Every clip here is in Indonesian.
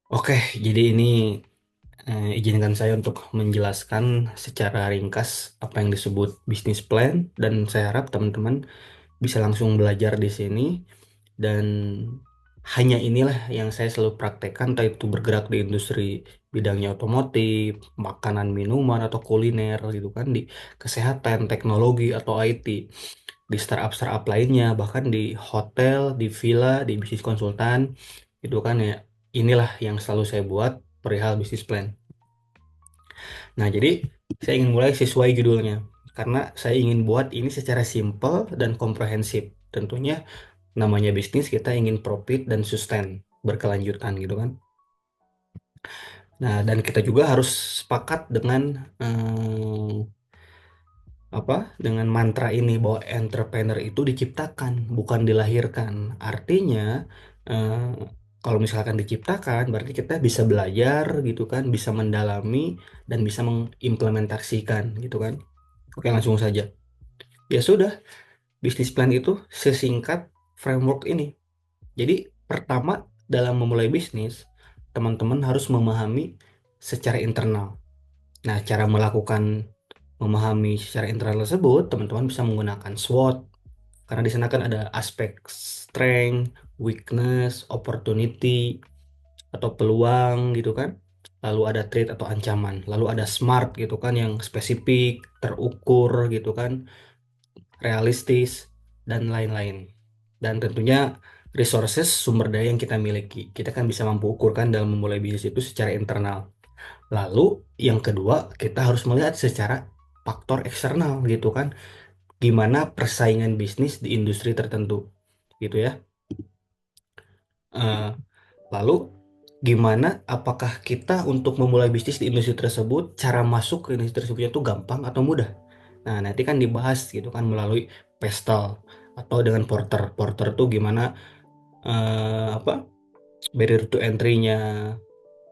Oke, jadi ini izinkan saya untuk menjelaskan secara ringkas apa yang disebut bisnis plan dan saya harap teman-teman bisa langsung belajar di sini dan hanya inilah yang saya selalu praktekkan entah itu bergerak di industri bidangnya otomotif, makanan, minuman atau kuliner gitu kan di kesehatan, teknologi atau IT, di startup-startup lainnya, bahkan di hotel, di villa, di bisnis konsultan gitu kan ya. Inilah yang selalu saya buat perihal bisnis plan. Nah, jadi saya ingin mulai sesuai judulnya. Karena saya ingin buat ini secara simple dan komprehensif. Tentunya namanya bisnis kita ingin profit dan sustain berkelanjutan gitu kan. Nah, dan kita juga harus sepakat dengan apa? Dengan mantra ini bahwa entrepreneur itu diciptakan, bukan dilahirkan. Artinya eh, kalau misalkan diciptakan berarti kita bisa belajar gitu kan, bisa mendalami dan bisa mengimplementasikan gitu kan. Oke, langsung saja. Ya sudah, bisnis plan itu sesingkat framework ini. Jadi, pertama dalam memulai bisnis, teman-teman harus memahami secara internal. Nah, cara melakukan memahami secara internal tersebut, teman-teman bisa menggunakan SWOT. Karena di sana kan ada aspek strength, weakness, opportunity, atau peluang gitu kan. Lalu ada threat atau ancaman. Lalu ada SMART gitu kan yang spesifik, terukur gitu kan, realistis, dan lain-lain. Dan tentunya resources, sumber daya yang kita miliki. Kita kan bisa mampu ukurkan dalam memulai bisnis itu secara internal. Lalu yang kedua, kita harus melihat secara faktor eksternal gitu kan. Gimana persaingan bisnis di industri tertentu gitu ya. Eh, Lalu gimana apakah kita untuk memulai bisnis di industri tersebut, cara masuk ke industri tersebut itu gampang atau mudah? Nah, nanti kan dibahas gitu kan melalui pestal atau dengan porter. Porter tuh gimana apa barrier to entry-nya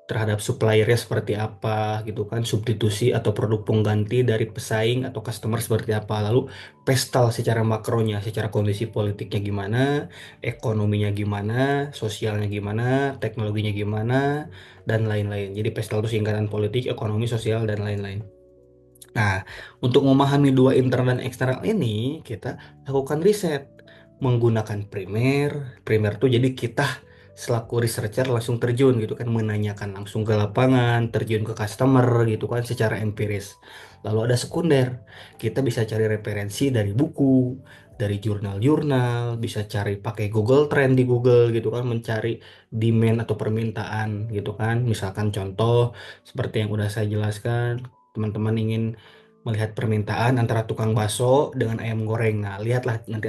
terhadap suppliernya seperti apa gitu kan, substitusi atau produk pengganti dari pesaing atau customer seperti apa, lalu pestal secara makronya, secara kondisi politiknya gimana, ekonominya gimana, sosialnya gimana, teknologinya gimana, dan lain-lain. Jadi pestal itu singkatan politik, ekonomi, sosial, dan lain-lain. Nah, untuk memahami dua internal dan eksternal ini, kita lakukan riset menggunakan primer. Primer tuh jadi kita selaku researcher langsung terjun gitu kan, menanyakan langsung ke lapangan, terjun ke customer gitu kan secara empiris. Lalu ada sekunder. Kita bisa cari referensi dari buku, dari jurnal-jurnal, bisa cari pakai Google Trend di Google gitu kan, mencari demand atau permintaan gitu kan. Misalkan contoh seperti yang udah saya jelaskan, teman-teman ingin melihat permintaan antara tukang bakso dengan ayam goreng. Nah, lihatlah nanti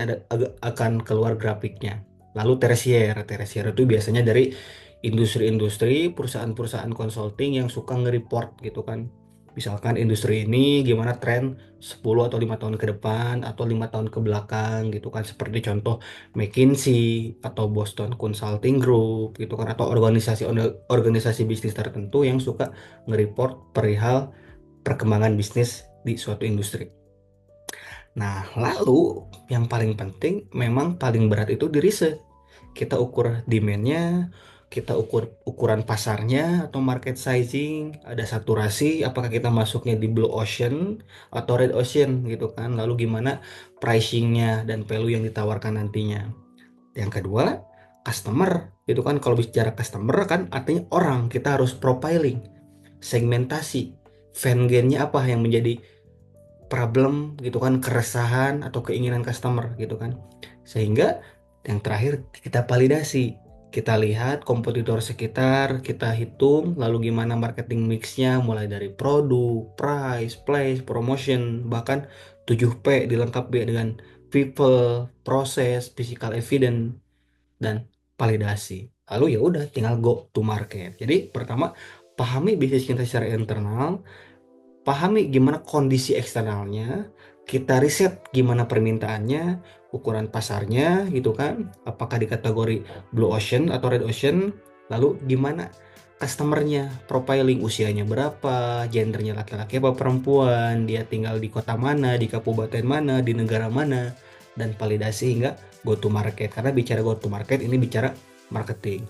akan keluar grafiknya. Lalu tersier. Tersier itu biasanya dari industri-industri, perusahaan-perusahaan consulting yang suka nge-report gitu kan. Misalkan industri ini gimana tren 10 atau 5 tahun ke depan atau 5 tahun ke belakang gitu kan. Seperti contoh McKinsey atau Boston Consulting Group gitu kan, atau organisasi organisasi bisnis tertentu yang suka nge-report perihal perkembangan bisnis di suatu industri. Nah, lalu yang paling penting memang paling berat itu di riset. Kita ukur demand-nya, kita ukur ukuran pasarnya atau market sizing, ada saturasi, apakah kita masuknya di blue ocean atau red ocean gitu kan. Lalu gimana pricing-nya dan value yang ditawarkan nantinya. Yang kedua, customer. Itu kan kalau bicara customer kan artinya orang, kita harus profiling, segmentasi, fan-nya apa yang menjadi problem gitu kan, keresahan atau keinginan customer gitu kan, sehingga yang terakhir kita validasi, kita lihat kompetitor sekitar, kita hitung lalu gimana marketing mixnya mulai dari produk, price, place, promotion, bahkan 7P dilengkapi dengan people, proses, physical evidence, dan validasi. Lalu ya udah tinggal go to market. Jadi pertama, pahami bisnis kita secara internal, pahami gimana kondisi eksternalnya, kita riset gimana permintaannya, ukuran pasarnya gitu kan, apakah di kategori blue ocean atau red ocean, lalu gimana customernya, profiling usianya berapa, gendernya laki-laki apa perempuan, dia tinggal di kota mana, di kabupaten mana, di negara mana, dan validasi hingga go to market. Karena bicara go to market ini bicara marketing.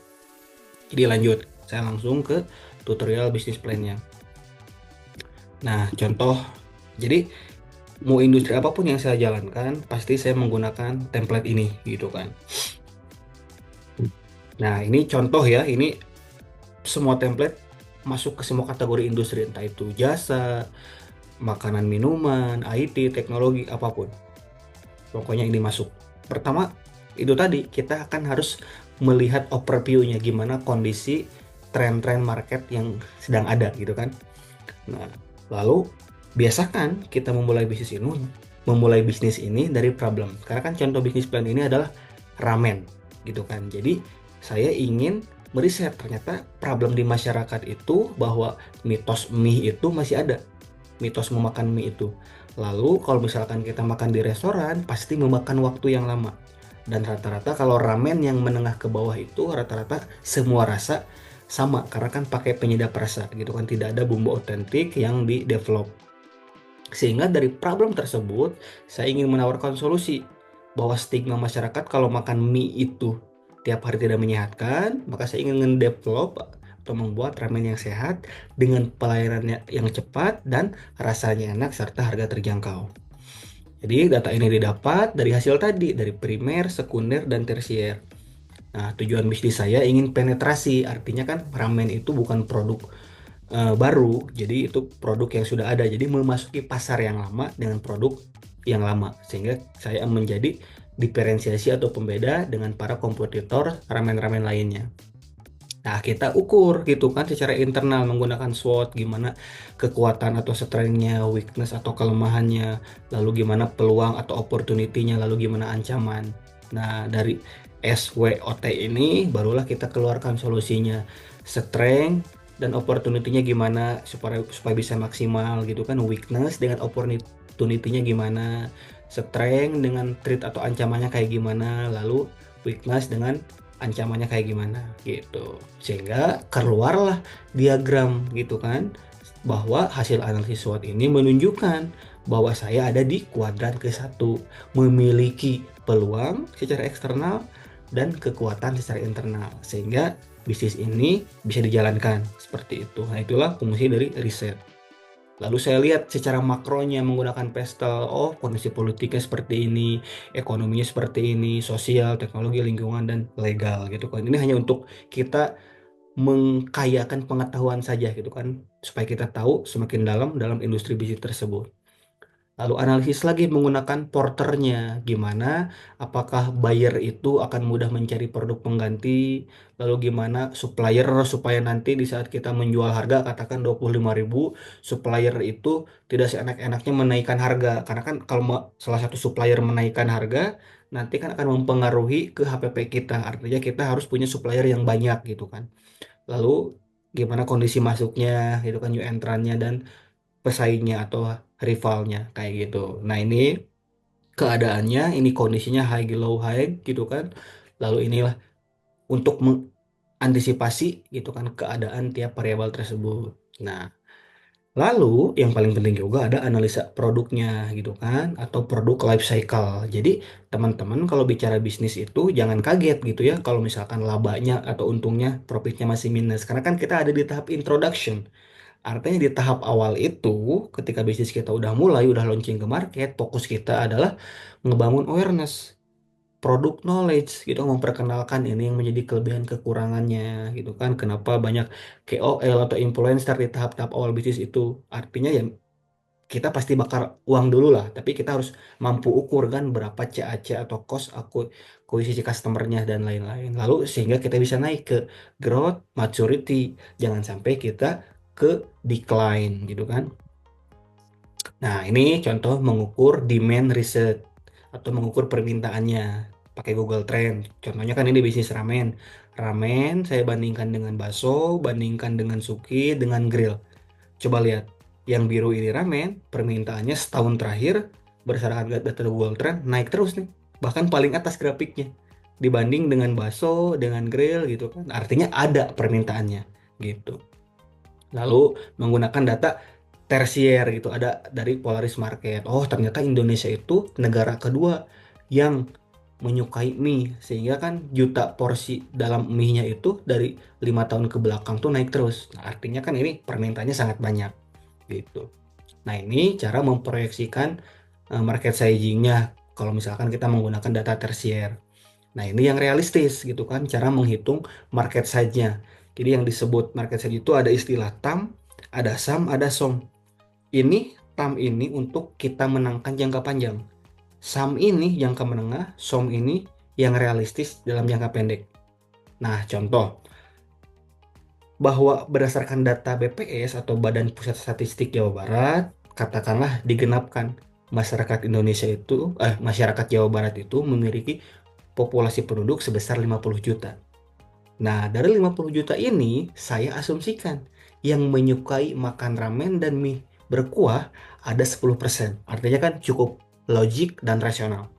Jadi lanjut. Saya langsung ke tutorial bisnis plan-nya. Nah, contoh, jadi mau industri apapun yang saya jalankan, pasti saya menggunakan template ini gitu kan. Nah, ini contoh ya, ini semua template masuk ke semua kategori industri, entah itu jasa, makanan minuman, IT, teknologi, apapun. Pokoknya ini masuk. Pertama, itu tadi kita akan harus melihat overview-nya gimana kondisi tren-tren market yang sedang ada gitu kan. Nah, lalu biasakan kita memulai bisnis ini dari problem. Karena kan contoh bisnis plan ini adalah ramen gitu kan. Jadi saya ingin meriset ternyata problem di masyarakat itu bahwa mitos mie itu masih ada. Mitos memakan mie itu. Lalu kalau misalkan kita makan di restoran pasti memakan waktu yang lama. Dan rata-rata kalau ramen yang menengah ke bawah itu rata-rata semua rasa sama karena kan pakai penyedap rasa gitu kan, tidak ada bumbu otentik yang di develop. Sehingga dari problem tersebut saya ingin menawarkan solusi bahwa stigma masyarakat kalau makan mie itu tiap hari tidak menyehatkan, maka saya ingin mendevelop atau membuat ramen yang sehat dengan pelayanannya yang cepat dan rasanya enak serta harga terjangkau. Jadi data ini didapat dari hasil tadi, dari primer, sekunder, dan tersier. Nah, tujuan bisnis saya ingin penetrasi, artinya kan ramen itu bukan produk baru, jadi itu produk yang sudah ada. Jadi memasuki pasar yang lama dengan produk yang lama, sehingga saya menjadi diferensiasi atau pembeda dengan para kompetitor ramen-ramen lainnya. Nah, kita ukur gitu kan secara internal menggunakan SWOT, gimana kekuatan atau strength-nya, weakness atau kelemahannya, lalu gimana peluang atau opportunity-nya, lalu gimana ancaman. Nah, dari SWOT ini barulah kita keluarkan solusinya. Strength dan opportunity-nya gimana supaya supaya bisa maksimal gitu kan, weakness dengan opportunity-nya gimana, strength dengan threat atau ancamannya kayak gimana, lalu weakness dengan ancamannya kayak gimana gitu, sehingga keluarlah diagram gitu kan, bahwa hasil analisis SWOT ini menunjukkan bahwa saya ada di kuadran ke-1, memiliki peluang secara eksternal dan kekuatan secara internal, sehingga bisnis ini bisa dijalankan seperti itu. Nah, itulah fungsi dari riset. Lalu saya lihat secara makronya menggunakan pastel, oh kondisi politiknya seperti ini, ekonominya seperti ini, sosial, teknologi, lingkungan, dan legal gitu kan. Ini hanya untuk kita mengkayakan pengetahuan saja gitu kan, supaya kita tahu semakin dalam dalam industri bisnis tersebut. Lalu analisis lagi menggunakan porternya, gimana apakah buyer itu akan mudah mencari produk pengganti, lalu gimana supplier supaya nanti di saat kita menjual harga katakan 25.000, supplier itu tidak seenak-enaknya menaikkan harga. Karena kan kalau salah satu supplier menaikkan harga, nanti kan akan mempengaruhi ke HPP kita. Artinya kita harus punya supplier yang banyak gitu kan. Lalu gimana kondisi masuknya gitu kan, new entrant-nya dan pesaingnya atau rivalnya kayak gitu. Nah, ini keadaannya, ini kondisinya high low high gitu kan. Lalu inilah untuk mengantisipasi gitu kan keadaan tiap variabel tersebut. Nah, lalu yang paling penting juga ada analisa produknya gitu kan, atau produk life cycle. Jadi teman-teman kalau bicara bisnis itu jangan kaget gitu ya kalau misalkan labanya atau untungnya profitnya masih minus, karena kan kita ada di tahap introduction. Artinya di tahap awal itu, ketika bisnis kita udah mulai, udah launching ke market, fokus kita adalah ngebangun awareness, produk knowledge, gitu, memperkenalkan ini yang menjadi kelebihan kekurangannya, gitu kan. Kenapa banyak KOL atau influencer di tahap-tahap awal bisnis itu. Artinya ya kita pasti bakar uang dulu lah, tapi kita harus mampu ukur kan berapa CAC atau cost akuisisi customernya dan lain-lain. Lalu sehingga kita bisa naik ke growth, maturity, jangan sampai kita ke decline gitu kan. Nah, ini contoh mengukur demand research atau mengukur permintaannya pakai Google Trend. Contohnya kan ini bisnis ramen. Ramen saya bandingkan dengan bakso, bandingkan dengan suki, dengan grill. Coba lihat, yang biru ini ramen, permintaannya setahun terakhir berdasarkan data Google Trend naik terus nih. Bahkan paling atas grafiknya dibanding dengan bakso, dengan grill gitu kan. Artinya ada permintaannya gitu. Lalu menggunakan data tersier gitu, ada dari Polaris Market. Oh, ternyata Indonesia itu negara kedua yang menyukai mie, sehingga kan juta porsi dalam mie-nya itu dari 5 tahun ke belakang tuh naik terus. Nah, artinya kan ini permintaannya sangat banyak gitu. Nah, ini cara memproyeksikan market sizing-nya kalau misalkan kita menggunakan data tersier. Nah, ini yang realistis gitu kan, cara menghitung market size-nya. Jadi yang disebut market size itu ada istilah TAM, ada SAM, ada SOM. Ini TAM ini untuk kita menangkan jangka panjang. SAM ini jangka menengah, SOM ini yang realistis dalam jangka pendek. Nah, contoh bahwa berdasarkan data BPS atau Badan Pusat Statistik Jawa Barat, katakanlah digenapkan masyarakat Jawa Barat itu memiliki populasi penduduk sebesar 50 juta. Nah, dari 50 juta ini, saya asumsikan yang menyukai makan ramen dan mie berkuah ada 10%. Artinya kan cukup logik dan rasional.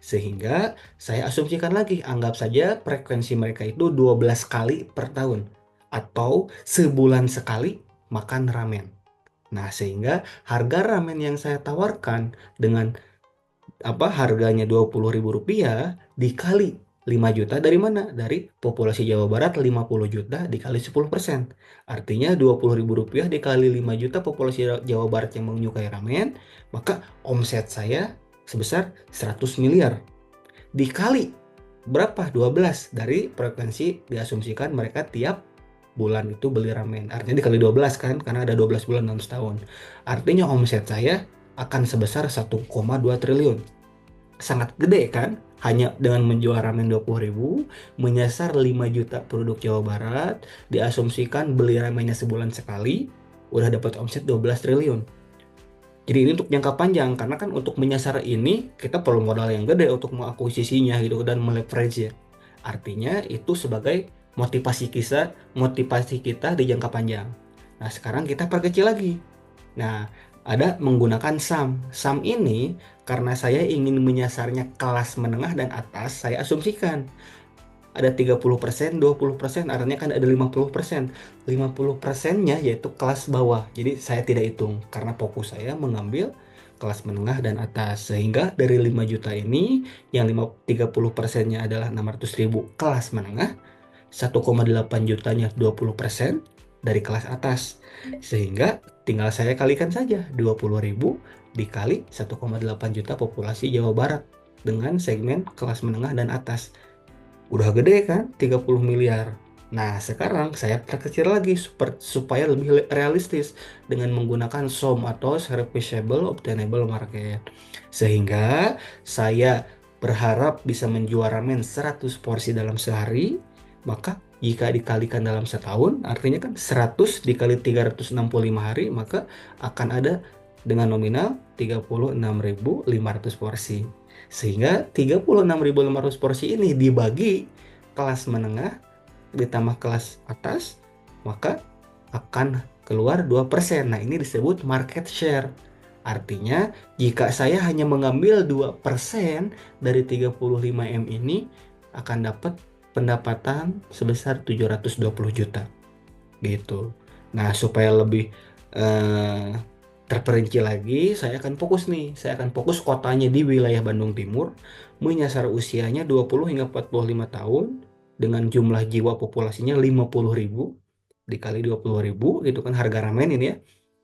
Sehingga saya asumsikan lagi, anggap saja frekuensi mereka itu 12 kali per tahun. Atau sebulan sekali makan ramen. Nah, sehingga harga ramen yang saya tawarkan dengan harganya Rp20.000 dikali 5 juta dari mana? Dari populasi Jawa Barat 50 juta dikali 10%. Artinya Rp20.000 dikali 5 juta populasi Jawa Barat yang menyukai ramen, maka omset saya sebesar 100 miliar. Dikali berapa? 12 dari frekuensi diasumsikan mereka tiap bulan itu beli ramen. Artinya dikali 12 kan, karena ada 12 bulan dalam setahun. Artinya omset saya akan sebesar 1,2 triliun. Sangat gede kan? Hanya dengan menjual ramen 20.000, menyasar 5 juta penduduk Jawa Barat, diasumsikan beli ramennya sebulan sekali, udah dapat omset 12 triliun. Jadi ini untuk jangka panjang, karena kan untuk menyasar ini kita perlu modal yang gede untuk mengakuisisinya gitu dan meleverage ya. Artinya itu sebagai motivasi kita di jangka panjang. Nah, sekarang kita perkecil lagi. Nah, ada menggunakan SAM. SAM ini karena saya ingin menyasarnya kelas menengah dan atas, saya asumsikan ada 30%, 20%, artinya kan ada 50%. 50%-nya yaitu kelas bawah. Jadi saya tidak hitung karena fokus saya mengambil kelas menengah dan atas. Sehingga dari 5 juta ini yang 30%-nya adalah 600.000 kelas menengah, 1,8 jutanya 20% dari kelas atas. Sehingga tinggal saya kalikan saja 20.000 dikali 1,8 juta populasi Jawa Barat dengan segmen kelas menengah dan atas. Udah gede kan? 30 miliar. Nah, sekarang saya perkecil lagi supaya lebih realistis dengan menggunakan SOM atau Serviceable Obtainable Market. Sehingga saya berharap bisa menjual ramen 100 porsi dalam sehari, maka jika dikalikan dalam setahun, artinya kan 100 dikali 365 hari, maka akan ada dengan nominal 36.500 porsi. Sehingga 36.500 porsi ini dibagi kelas menengah ditambah kelas atas, maka akan keluar 2%. Nah, ini disebut market share. Artinya, jika saya hanya mengambil 2% dari 35M ini, akan dapat pendapatan sebesar 720 juta. Gitu. Nah, supaya lebih eh, terperinci lagi, saya akan fokus nih. Saya akan fokus kotanya di wilayah Bandung Timur, menyasar usianya 20 hingga 45 tahun, dengan jumlah jiwa populasinya 50.000, dikali 20.000, gitu kan harga ramen ini ya.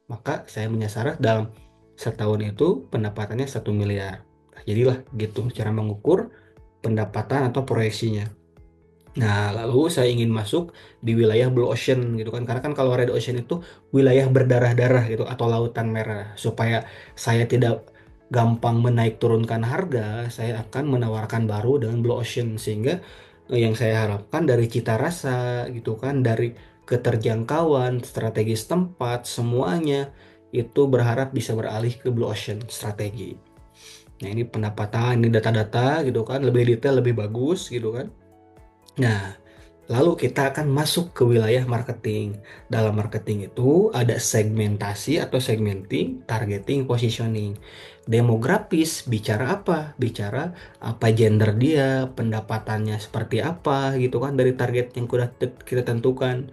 Maka saya menyasar dalam setahun itu pendapatannya 1 miliar. Nah, jadilah gitu cara mengukur pendapatan atau proyeksinya. Nah, lalu saya ingin masuk di wilayah Blue Ocean gitu kan. Karena kan kalau Red Ocean itu wilayah berdarah-darah gitu atau lautan merah. Supaya saya tidak gampang menaik turunkan harga, saya akan menawarkan baru dengan Blue Ocean, sehingga yang saya harapkan dari cita rasa gitu kan, dari keterjangkauan, strategis tempat, semuanya itu berharap bisa beralih ke Blue Ocean strategi. Nah, ini pendapatan, ini data-data gitu kan, lebih detail, lebih bagus gitu kan. Nah, lalu kita akan masuk ke wilayah marketing. Dalam marketing itu ada segmentasi atau segmenting, targeting, positioning. Demografis bicara apa? Bicara apa gender dia, pendapatannya seperti apa gitu kan dari target yang sudah kita tentukan.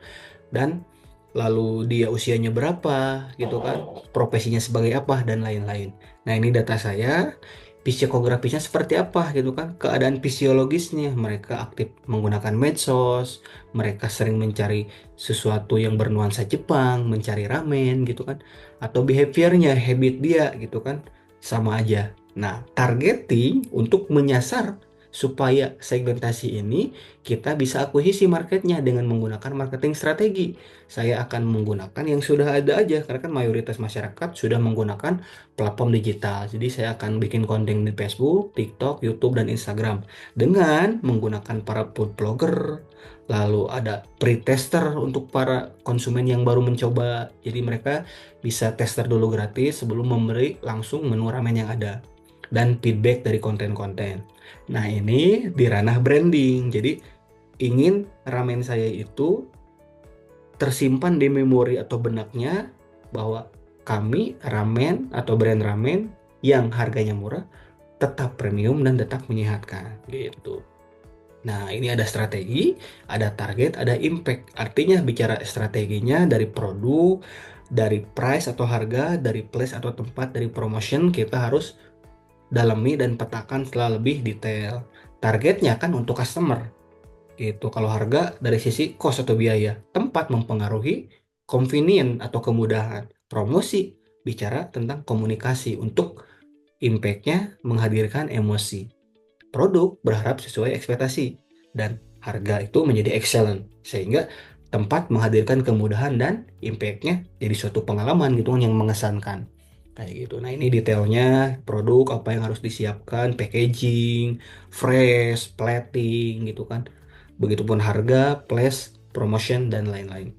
Dan lalu dia usianya berapa gitu kan, profesinya sebagai apa dan lain-lain. Nah, ini data saya. psikografisnya seperti apa gitu kan, keadaan fisiologisnya, mereka aktif menggunakan medsos, mereka sering mencari sesuatu yang bernuansa Jepang, mencari ramen gitu kan, atau behaviornya, habit dia gitu kan, sama aja. Nah, targeting untuk menyasar supaya segmentasi ini kita bisa akuisisi marketnya dengan menggunakan marketing strategi. Saya akan menggunakan yang sudah ada aja, karena kan mayoritas masyarakat sudah menggunakan platform digital. Jadi saya akan bikin konten di Facebook, TikTok, YouTube, dan Instagram dengan menggunakan para food blogger. Lalu ada pre-tester untuk para konsumen yang baru mencoba. Jadi mereka bisa tester dulu gratis sebelum memberi langsung menu ramen yang ada. Dan feedback dari konten-konten. Nah, ini di ranah branding. Jadi ingin ramen saya itu tersimpan di memori atau benaknya bahwa kami ramen atau brand ramen yang harganya murah, tetap premium dan tetap menyehatkan gitu. Nah, ini ada strategi, ada target, ada impact. Artinya bicara strateginya dari produk, dari price atau harga, dari place atau tempat, dari promotion, kita harus dalami dan petakan setelah lebih detail. Targetnya kan untuk customer gitu. Kalau harga dari sisi cost atau biaya, tempat mempengaruhi convenient atau kemudahan. Promosi bicara tentang komunikasi untuk impact-nya menghadirkan emosi. Produk berharap sesuai ekspektasi dan harga itu menjadi excellent sehingga tempat menghadirkan kemudahan dan impact-nya jadi suatu pengalaman gitu kan yang mengesankan kayak gitu. Nah, ini detailnya produk apa yang harus disiapkan, packaging, fresh, plating gitu kan. Begitupun harga, place, promotion, dan lain-lain.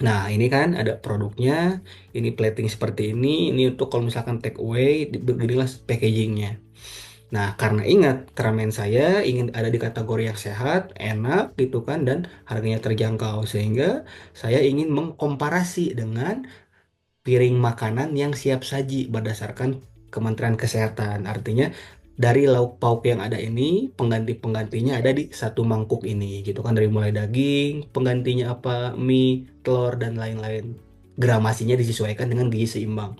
Nah, ini kan ada produknya, ini plating seperti ini untuk kalau misalkan take away, beginilah packagingnya. Nah, karena ingat, ramen saya ingin ada di kategori yang sehat, enak gitu kan, dan harganya terjangkau. Sehingga saya ingin mengkomparasi dengan piring makanan yang siap saji berdasarkan Kementerian Kesehatan. Artinya dari lauk pauk yang ada ini, pengganti-penggantinya ada di satu mangkuk ini, gitu kan. Dari mulai daging, penggantinya apa, mie, telur, dan lain-lain. Gramasinya disesuaikan dengan gizi seimbang.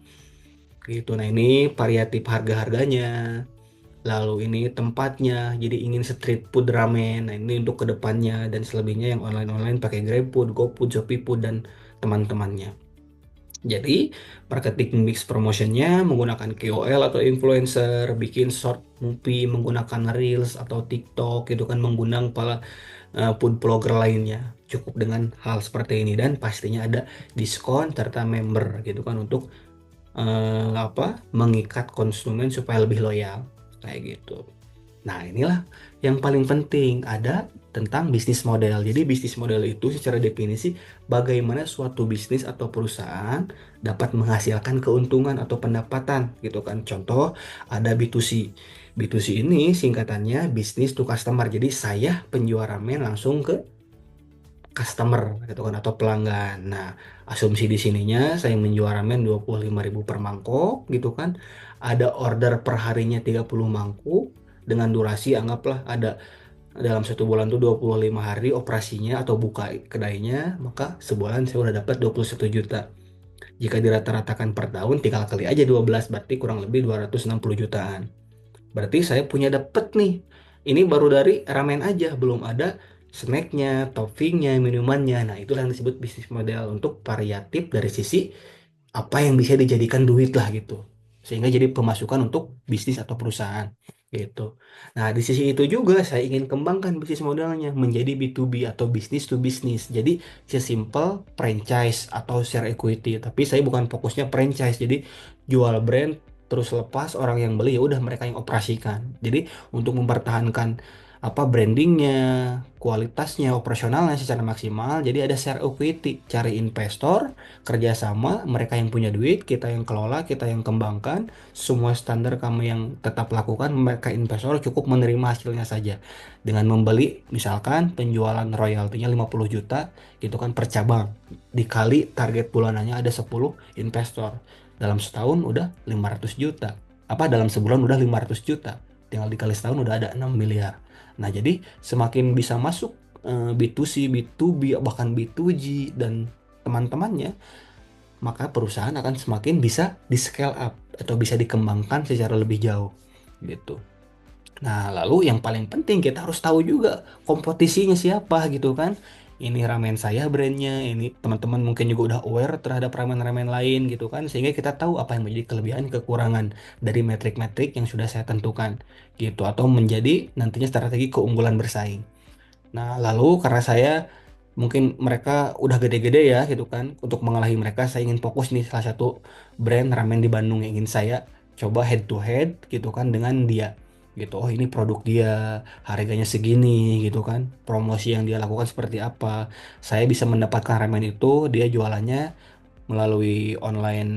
Gitu. Nah, ini variatif harga-harganya. Lalu ini tempatnya, jadi ingin street food ramen. Nah, ini untuk kedepannya dan selebihnya yang online-online pakai GrabFood, GoFood, ShopeeFood, dan teman-temannya. Jadi, marketing mix promotionnya menggunakan KOL atau influencer, bikin short movie menggunakan Reels atau TikTok, itu kan mengundang para food blogger lainnya. Cukup dengan hal seperti ini dan pastinya ada diskon serta member gitu kan untuk apa mengikat konsumen supaya lebih loyal kayak gitu. Nah, inilah yang paling penting ada tentang bisnis model. Jadi bisnis model itu secara definisi bagaimana suatu bisnis atau perusahaan dapat menghasilkan keuntungan atau pendapatan gitu kan. Contoh ada B2C. B2C ini singkatannya bisnis to customer. Jadi saya penjual ramen langsung ke customer gitu kan atau pelanggan. Nah, asumsi di sininya saya menjual ramen 25.000 per mangkok gitu kan. Ada order per harinya 30 mangkuk dengan durasi anggaplah ada dalam satu bulan tuh 25 hari operasinya atau buka kedainya, maka sebulan saya udah dapat 21 juta. Jika dirata-ratakan per tahun, tinggal kali aja 12, berarti kurang lebih 260 jutaan. Berarti saya punya dapet nih. Ini baru dari ramen aja, belum ada snacknya, toppingnya, minumannya. Nah, itulah yang disebut bisnis model untuk variatif dari sisi apa yang bisa dijadikan duit lah gitu. Sehingga jadi pemasukan untuk bisnis atau perusahaan gitu. Nah, di sisi itu juga saya ingin kembangkan bisnis modelnya menjadi B2B atau bisnis to bisnis. Jadi sesimpel franchise atau share equity, tapi saya bukan fokusnya franchise. Jadi jual brand terus lepas orang yang beli ya udah mereka yang operasikan. Jadi untuk mempertahankan apa brandingnya, kualitasnya, operasionalnya secara maksimal. Jadi ada share equity, cari investor, kerjasama, mereka yang punya duit, kita yang kelola, kita yang kembangkan, semua standar kamu yang tetap lakukan, mereka investor cukup menerima hasilnya saja. Dengan membeli, misalkan penjualan royaltinya 50 juta, gitu kan per cabang. Dikali target bulanannya ada 10 investor. Dalam setahun udah 500 juta. Apa dalam sebulan udah 500 juta. Tinggal dikali setahun udah ada 6 miliar. Nah, jadi semakin bisa masuk B2C, B2B, bahkan B2G, dan teman-temannya, maka perusahaan akan semakin bisa di scale up atau bisa dikembangkan secara lebih jauh gitu. Nah, lalu yang paling penting kita harus tahu juga kompetisinya siapa gitu kan. Ini ramen saya brandnya, ini teman-teman mungkin juga udah aware terhadap ramen-ramen lain gitu kan. Sehingga kita tahu apa yang menjadi kelebihan kekurangan dari metrik-metrik yang sudah saya tentukan gitu. Atau menjadi nantinya strategi keunggulan bersaing. Nah, lalu karena saya mungkin mereka udah gede-gede ya gitu kan, untuk mengalahi mereka saya ingin fokus nih salah satu brand ramen di Bandung yang ingin saya coba head to head gitu kan dengan dia. Gitu. Oh, ini produk dia, harganya segini gitu kan. Promosi yang dia lakukan seperti apa. Saya bisa mendapatkan ramen itu dia jualannya melalui online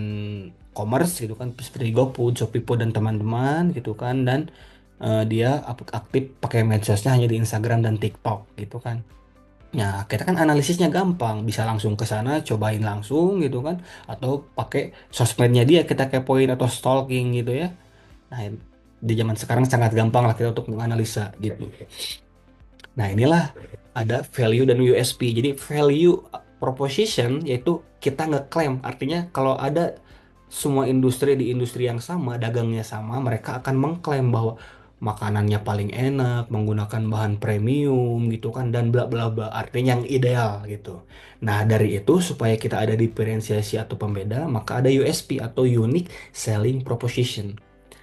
commerce gitu kan seperti GoFood, ShopeeFood dan teman-teman gitu kan dan dia aktif pakai medsosnya hanya di Instagram dan TikTok gitu kan. Nah, kita kan analisisnya gampang, bisa langsung ke sana, cobain langsung gitu kan, atau pakai sosmednya dia kita kepoin atau stalking gitu ya. Nah, di zaman sekarang sangat gampang lah kita untuk menganalisa gitu. Nah, inilah ada value dan USP. Jadi value proposition yaitu kita ngeklaim, artinya kalau ada semua industri di industri yang sama, dagangnya sama, mereka akan mengklaim bahwa makanannya paling enak, menggunakan bahan premium gitu kan dan bla bla bla, artinya yang ideal gitu. Nah, dari itu supaya kita ada diferensiasi atau pembeda, maka ada USP atau unique selling proposition.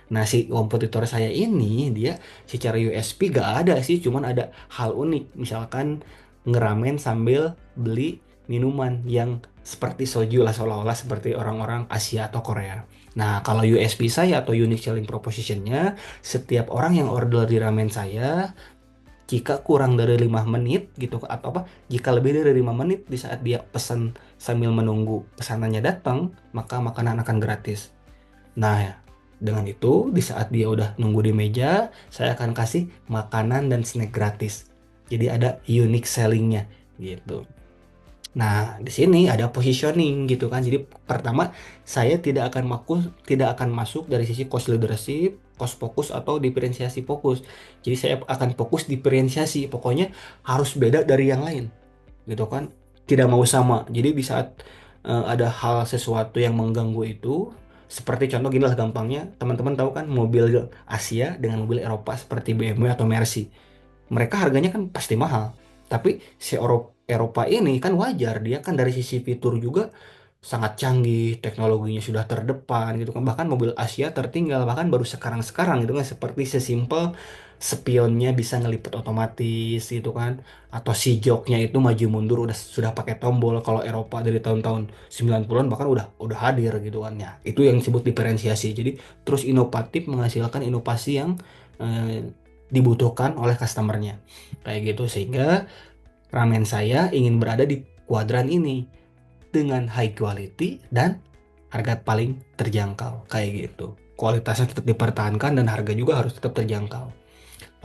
Nah, si kompetitor saya ini dia secara USP gak ada sih, cuman ada hal unik. Misalkan ngeramen sambil beli minuman yang seperti soju lah, seolah-olah seperti orang-orang Asia atau Korea. Nah, kalau USP saya atau unique selling propositionnya, setiap orang yang order di ramen saya, jika kurang dari 5 menit gitu atau apa, jika lebih dari 5 menit di saat dia pesan sambil menunggu pesanannya datang, maka makanan akan gratis. Nah, dengan itu, di saat dia udah nunggu di meja, saya akan kasih makanan dan snack gratis. Jadi ada unique sellingnya gitu. Nah, di sini ada positioning gitu kan. Jadi pertama, saya tidak akan masuk dari sisi cost leadership, cost fokus atau diferensiasi fokus. Jadi saya akan fokus diferensiasi. Pokoknya harus beda dari yang lain gitu kan, tidak mau sama. Jadi di saat ada hal sesuatu yang mengganggu itu, seperti contoh gini lah gampangnya, teman-teman tahu kan mobil Asia dengan mobil Eropa seperti BMW atau Mercy, mereka harganya kan pasti mahal. Tapi si Eropa ini kan wajar, dia kan dari sisi fitur juga sangat canggih, teknologinya sudah terdepan gitu kan. Bahkan mobil Asia tertinggal, bahkan baru sekarang-sekarang gitu kan, seperti sesimpel spionnya bisa ngelipet otomatis gitu kan. Atau si joknya itu maju mundur udah sudah pakai tombol. Kalau Eropa dari tahun-tahun 90-an bahkan udah hadir gitu kan ya. Itu yang disebut diferensiasi. Jadi terus inovatif menghasilkan inovasi yang eh, dibutuhkan oleh customernya. Kayak gitu sehingga ramen saya ingin berada di kuadran ini dengan high quality dan harga paling terjangkau kayak gitu. Kualitasnya tetap dipertahankan dan harga juga harus tetap terjangkau.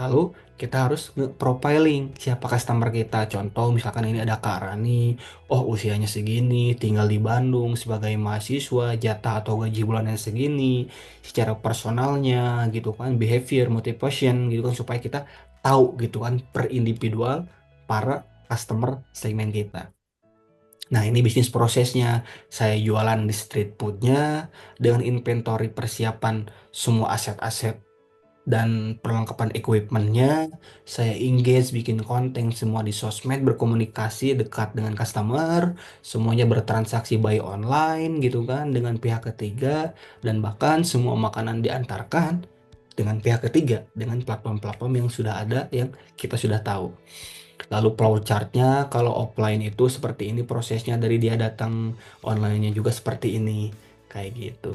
Lalu kita harus nge-profiling siapa customer kita. Contoh misalkan ini ada Kak Rani, oh usianya segini, tinggal di Bandung sebagai mahasiswa, jatah atau gaji bulannya segini, secara personalnya gitu kan, behavior, motivation gitu kan supaya kita tahu gitu kan per individual para customer segmen kita. Nah, ini bisnis prosesnya. Saya jualan di street foodnya dengan inventory persiapan semua aset-aset dan perlengkapan equipmentnya. Saya engage, bikin konten semua di sosmed, berkomunikasi dekat dengan customer, semuanya bertransaksi by online gitu kan, dengan pihak ketiga, dan bahkan semua makanan diantarkan dengan pihak ketiga, dengan platform-platform yang sudah ada, yang kita sudah tahu. Lalu flow chartnya kalau offline itu seperti ini prosesnya dari dia datang, online-nya juga seperti ini, kayak gitu.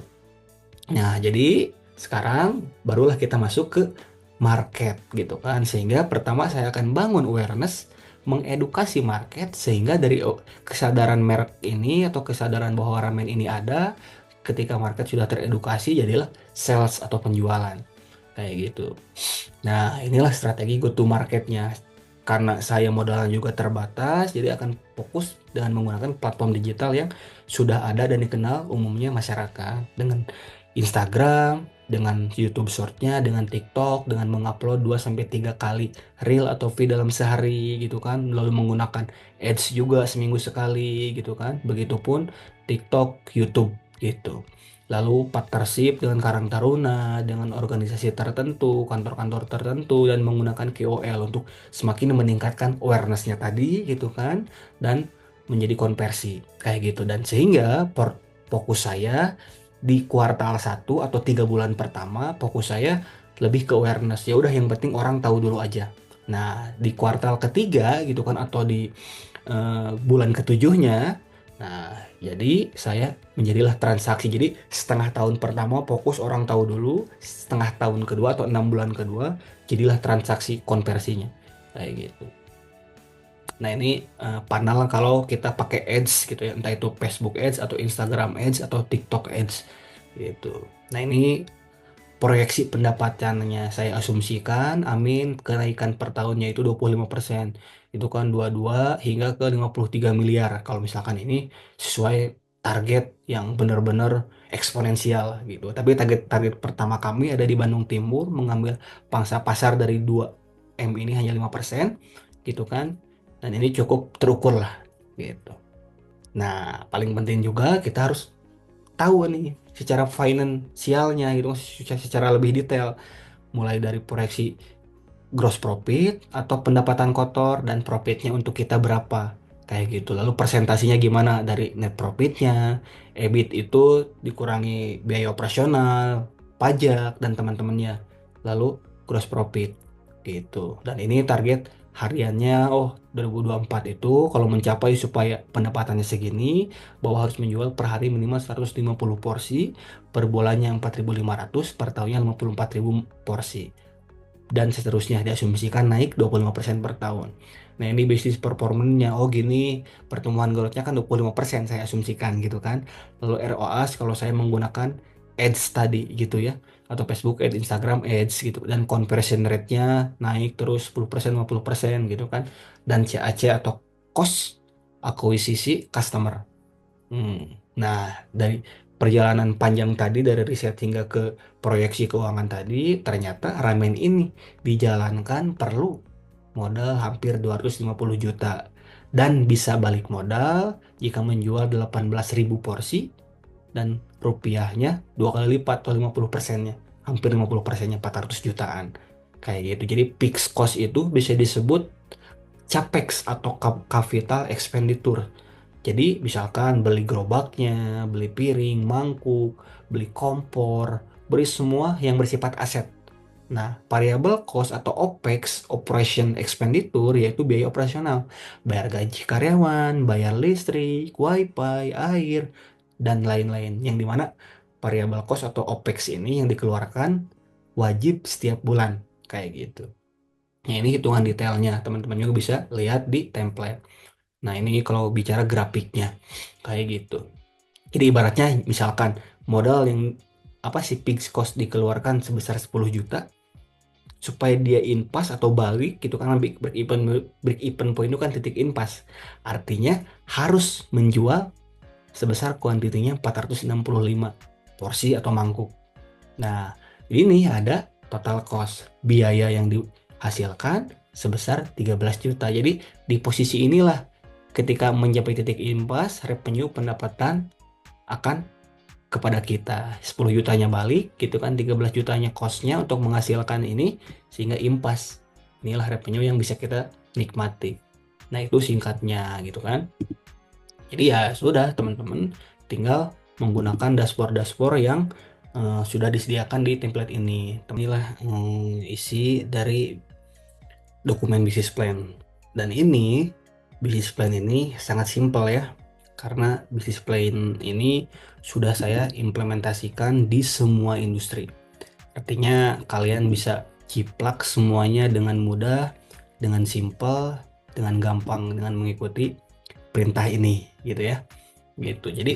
Nah, jadi sekarang barulah kita masuk ke market gitu kan. Sehingga pertama saya akan bangun awareness, mengedukasi market sehingga dari kesadaran merek ini atau kesadaran bahwa ramen ini ada, ketika market sudah teredukasi jadilah sales atau penjualan. Kayak gitu. Nah, inilah strategi go to marketnya. Karena saya modalnya juga terbatas, jadi akan fokus dengan menggunakan platform digital yang sudah ada dan dikenal umumnya masyarakat. Dengan Instagram, dengan YouTube Short-nya, dengan TikTok, dengan mengupload 2 sampai 3 kali reel atau feed dalam sehari gitu kan. Lalu menggunakan ads juga seminggu sekali gitu kan. Begitupun TikTok, YouTube gitu. lalu partnership dengan Karang Taruna, dengan organisasi tertentu, kantor-kantor tertentu, dan menggunakan KOL untuk semakin meningkatkan awareness-nya tadi gitu kan, dan menjadi konversi kayak gitu. Dan sehingga fokus saya di kuartal 1 atau 3 bulan pertama, fokus saya lebih ke awareness. Ya udah, yang penting orang tahu dulu aja. Nah, di kuartal ketiga gitu kan, atau di bulan ketujuhnya. Nah, jadi saya menjadilah transaksi. Jadi setengah tahun pertama fokus orang tahu dulu, setengah tahun kedua atau 6 bulan kedua jadilah transaksi konversinya. Kayak gitu. Nah, ini panel kalau kita pakai ads gitu ya, entah itu Facebook ads atau Instagram ads atau TikTok ads gitu. Nah, ini proyeksi pendapatannya saya asumsikan, amin, kenaikan per tahunnya itu 25%. Itu kan 22 hingga ke 53 miliar. Kalau misalkan ini sesuai target yang benar-benar eksponensial gitu. Tapi target target pertama kami ada di Bandung Timur, mengambil pangsa pasar dari 2M ini hanya 5% gitu kan. Dan ini cukup terukur lah gitu. Nah, paling penting juga kita harus tahu nih secara finansialnya gitu, secara lebih detail, mulai dari proyeksi gross profit atau pendapatan kotor dan profitnya untuk kita berapa kayak gitu, lalu presentasinya gimana dari net profitnya, EBIT itu dikurangi biaya operasional, pajak dan teman-temannya, lalu gross profit gitu. Dan ini target hariannya, oh 2024 itu kalau mencapai supaya pendapatannya segini, bahwa harus menjual per hari minimal 150 porsi, per bulannya 4.500, per tahunnya 54.000 porsi, dan seterusnya, diasumsikan naik 25% per tahun. Nah, ini bisnis performanya, oh gini, pertumbuhan growth-nya kan 25% saya asumsikan gitu kan. Lalu ROAS kalau saya menggunakan ads tadi gitu ya, atau Facebook ads, Instagram ads gitu, dan conversion rate-nya naik terus 10%, 50% gitu kan. Dan CAC atau cost akuisisi customer. Hmm. Nah, dari perjalanan panjang tadi, dari riset hingga ke proyeksi keuangan tadi, ternyata ramen ini dijalankan perlu modal hampir 250 juta. Dan bisa balik modal jika menjual 18.000 porsi, dan rupiahnya 2 kali lipat atau 50%-nya. Hampir 50%-nya 400 jutaan. Kayak gitu. Jadi fixed cost itu bisa disebut CAPEX atau capital expenditure. Jadi misalkan beli gerobaknya, beli piring, mangkuk, beli kompor, beli semua yang bersifat aset. Nah, variable cost atau OPEX, operation expenditure, yaitu biaya operasional. Bayar gaji karyawan, bayar listrik, wifi, air, dan lain-lain. Yang dimana variable cost atau OPEX ini yang dikeluarkan wajib setiap bulan. Kayak gitu. Nah, ini hitungan detailnya. Teman-teman juga bisa lihat di template. Nah, ini kalau bicara grafiknya kayak gitu. Jadi ibaratnya misalkan modal yang apa sih, fixed cost dikeluarkan sebesar 10 juta supaya dia impas atau balik gitu kan, break even point itu kan titik impas. Artinya harus menjual sebesar kuantitinya 465 porsi atau mangkuk. Nah, ini ada total cost, biaya yang dihasilkan sebesar 13 juta. Jadi di posisi inilah, ketika mencapai titik impas, revenue pendapatan akan kepada kita. 10 jutanya balik gitu kan, 13 jutanya costnya untuk menghasilkan ini, sehingga impas. Inilah revenue yang bisa kita nikmati. Nah, itu singkatnya gitu kan. Jadi ya sudah teman-teman, tinggal menggunakan dashboard-dashboard yang sudah disediakan di template ini. Inilah isi dari dokumen bisnis plan. Dan ini bisnis plan ini sangat simpel ya. Karena bisnis plan ini sudah saya implementasikan di semua industri. Artinya kalian bisa ciplak semuanya dengan mudah, dengan simpel, dengan gampang, dengan mengikuti perintah ini gitu ya. Gitu. Jadi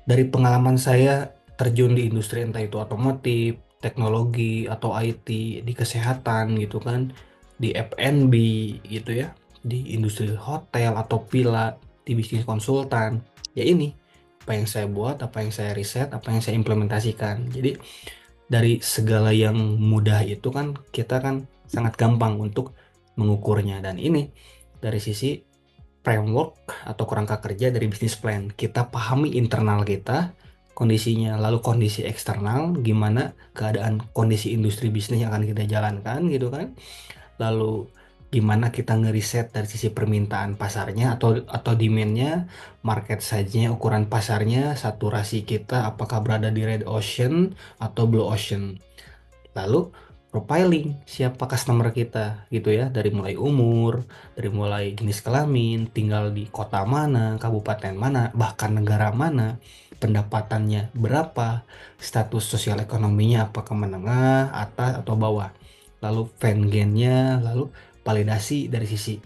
dari pengalaman saya terjun di industri, entah itu otomotif, teknologi atau IT, di kesehatan gitu kan, di F&B gitu ya, di industri hotel atau villa, di bisnis konsultan. Ya ini apa yang saya buat, apa yang saya riset, apa yang saya implementasikan. Jadi dari segala yang mudah itu kan kita kan sangat gampang untuk mengukurnya. Dan ini dari sisi framework atau kerangka kerja dari bisnis plan. Kita pahami internal kita, kondisinya. Lalu kondisi eksternal, gimana keadaan kondisi industri bisnis yang akan kita jalankan gitu kan. Lalu gimana kita ngeriset dari sisi permintaan pasarnya atau demand-nya, market size-nya, ukuran pasarnya, saturasi kita apakah berada di red ocean atau blue ocean. Lalu profiling siapa customer kita gitu ya, dari mulai umur, dari mulai jenis kelamin, tinggal di kota mana, kabupaten mana, bahkan negara mana, pendapatannya berapa, status sosial ekonominya apakah menengah, atas atau bawah. Lalu Vengen-nya, lalu validasi dari sisi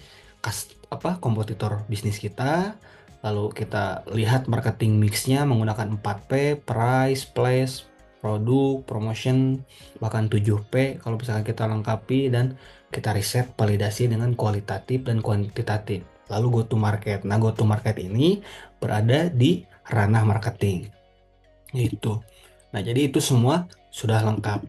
kompetitor bisnis kita. Lalu kita lihat marketing mix-nya menggunakan 4P, price, place, produk, promotion, bahkan 7P kalau misalkan kita lengkapi, dan kita riset validasi dengan kualitatif dan kuantitatif. Lalu go to market. Nah, go to market ini berada di ranah marketing. Gitu. Nah, jadi itu semua sudah lengkap.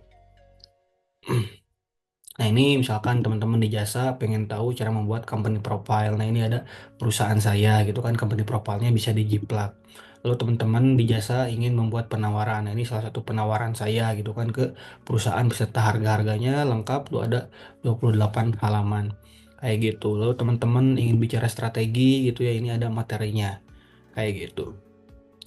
Nah, ini misalkan teman-teman di jasa pengen tahu cara membuat company profile. Nah, ini ada perusahaan saya gitu kan, company profile-nya bisa dijiplak. Lalu teman-teman di jasa ingin membuat penawaran. Nah, ini salah satu penawaran saya gitu kan ke perusahaan beserta harga-harganya lengkap tuh ada 28 halaman. Kayak gitu. Lalu teman-teman ingin bicara strategi gitu ya, ini ada materinya. Kayak gitu.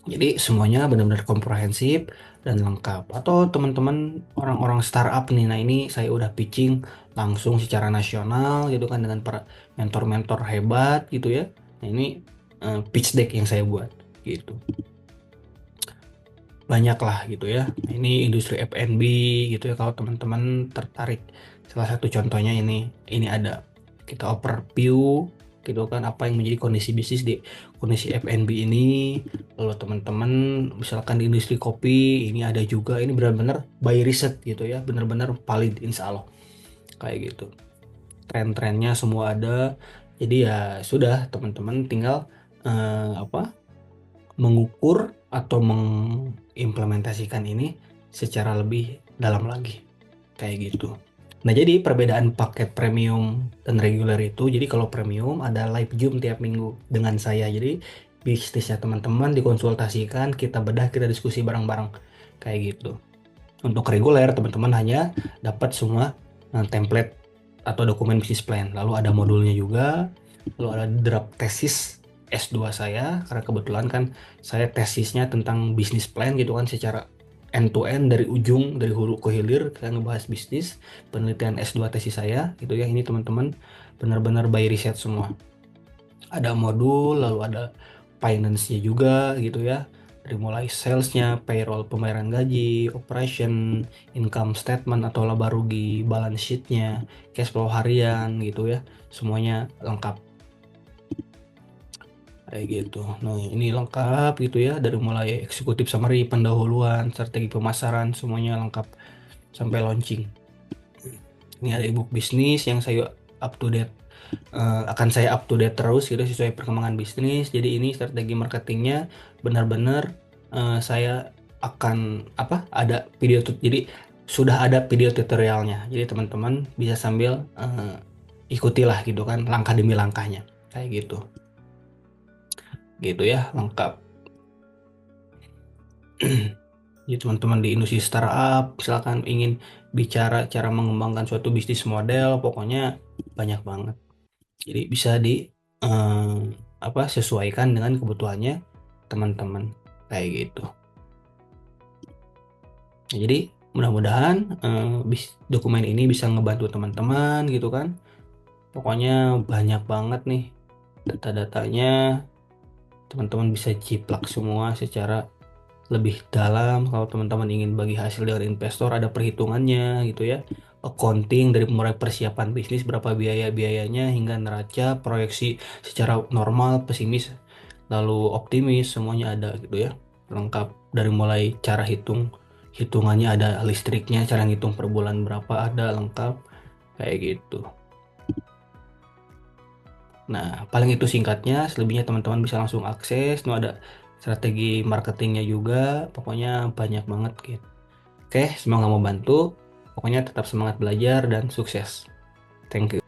Jadi semuanya benar-benar komprehensif dan lengkap. Atau teman-teman orang-orang startup nih, nah ini saya udah pitching langsung secara nasional gitu kan dengan para mentor-mentor hebat gitu ya. Nah ini pitch deck yang saya buat gitu. Banyak lah gitu ya. Nah, ini industri F&B gitu ya, kalau teman-teman tertarik. Salah satu contohnya ini ada kita overview gitu kan apa yang menjadi kondisi bisnis di kondisi F&B ini. Lalu teman-teman misalkan di industri kopi ini ada juga, ini benar-benar by riset gitu ya, benar-benar valid insya Allah kayak gitu. Tren-trennya semua ada. Jadi ya sudah, teman-teman tinggal apa mengukur atau mengimplementasikan ini secara lebih dalam lagi kayak gitu. Nah, jadi perbedaan paket premium dan reguler itu, jadi kalau premium ada live Zoom tiap minggu dengan saya. Jadi bisnisnya teman-teman dikonsultasikan, kita bedah, kita diskusi bareng-bareng kayak gitu. Untuk reguler teman-teman hanya dapat semua template atau dokumen bisnis plan. Lalu ada modulnya juga, lalu ada draft tesis S2 saya, karena kebetulan kan saya tesisnya tentang bisnis plan gitu kan, secara end to end dari ujung, dari hulu ke hilir kita ngebahas bisnis. Penelitian S2 tesis saya gitu ya, ini teman-teman benar-benar by riset semua. Ada modul, lalu ada finance-nya juga gitu ya, dari mulai salesnya, payroll, pembayaran gaji, operation, income statement atau laba rugi, balance sheet-nya, cash flow harian gitu ya, semuanya lengkap kayak gitu. Nah, ini lengkap gitu ya, dari mulai eksekutif summary, pendahuluan, strategi pemasaran, semuanya lengkap sampai launching. Ini ada ebook bisnis yang saya up to date, akan saya up to date terus gitu sesuai perkembangan bisnis. Jadi ini strategi marketingnya benar-benar saya akan ada video jadi sudah ada video tutorialnya. Jadi teman-teman bisa sambil ikutilah gitu kan langkah demi langkahnya kayak gitu. Gitu ya, lengkap. Jadi teman-teman di industri startup misalkan ingin bicara cara mengembangkan suatu bisnis model, pokoknya banyak banget. Jadi bisa eh, sesuaikan dengan kebutuhannya teman-teman kayak gitu. Nah, jadi mudah-mudahan dokumen ini bisa ngebantu teman-teman gitu kan. Pokoknya banyak banget nih data-datanya, teman-teman bisa ciplak semua secara lebih dalam. Kalau teman-teman ingin bagi hasil dengan investor, ada perhitungannya gitu ya, accounting dari mulai persiapan bisnis, berapa biayanya hingga neraca, proyeksi secara normal, pesimis, lalu optimis, semuanya ada gitu ya, lengkap. Dari mulai cara hitungannya, ada listriknya, cara ngitung per bulan berapa, ada lengkap kayak gitu. Nah, paling itu singkatnya, selebihnya teman-teman bisa langsung akses. Nah, ada strategi marketingnya juga, pokoknya banyak banget gitu. Oke, semoga mau bantu. Pokoknya tetap semangat belajar dan sukses. Thank you.